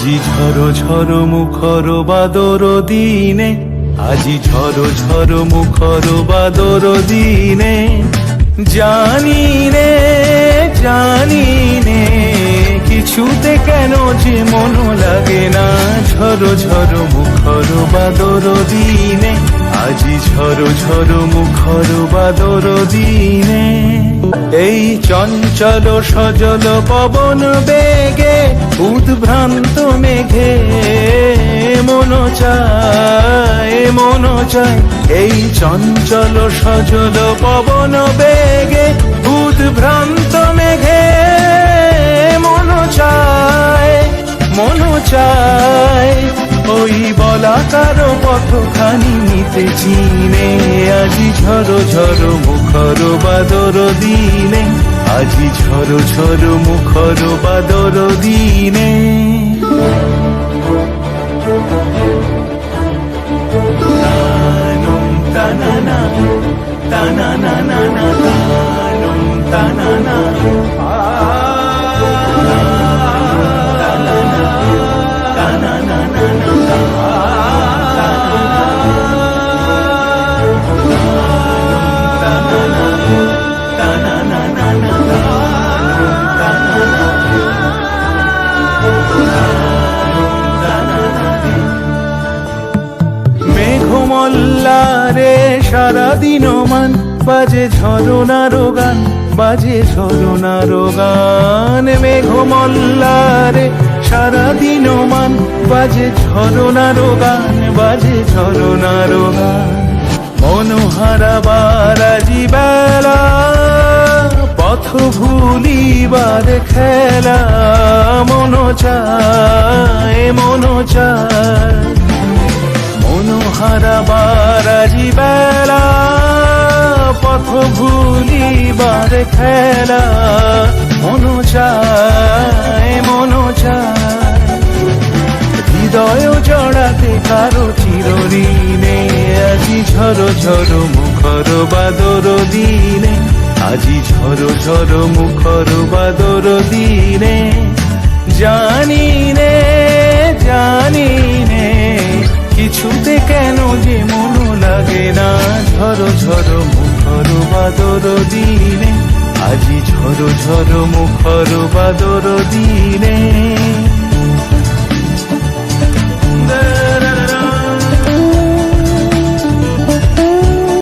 আজি ঝড় ঝড় মুখর বাদর দিনে, আজি ঝড় ঝড় মুখর বাদর দিনে, জানি রে জানি নে কিছুতে কেন যে মন লাগে না। ঝড় ঝড় মুখর বাদর দিনে, আজি ঝড় ঝড় মুখর বাদর দিনে। এই চঞ্চল সজল পবন বেগে উদ্ভ্রান্ত মেঘে মন চায় মন চায়। এই চঞ্চল সজল পবন বেগে উদ্ভ্রান্ত মেঘে মন চায় মন চায়। ওই বলাকার পথখানি নিতে চিনে, আজি ঝড় ঝড় মুখর বাদর দিনে, আজি ঝড় ঝড় মুখর বাদর দিনে। তানম তানানা তানানা নানা তানম তানানা মেঘমল্লারে সারাদিন মান বাজে ঝরনার গান, বাজে ঝরনার গান। মেঘমল্লারে সারাদিন মান বাজে ঝরনার গান, বাজে ঝরনার গান। মনোহারাবার আজি বেলা পথ ভুলিবার খেলা, মন চায় মন চায়। মনোহারাবার আজি বেলা পথ ভুলিবার খেলা, মন চায় মন চায়। হৃদয় জড়াতে কারো চিরঋণে, আজি ঝড় ঝড় মুখর বাদর দিনে, আজি ঝড় ঝড় মুখর বাদর দিনে। জানি রে জানি নে কিছুতে কেন যে মন লাগে না। ঝড় ঝড় মুখর বাদর দিনে, আজি ঝড় ঝড় মুখর বাদর দিনে।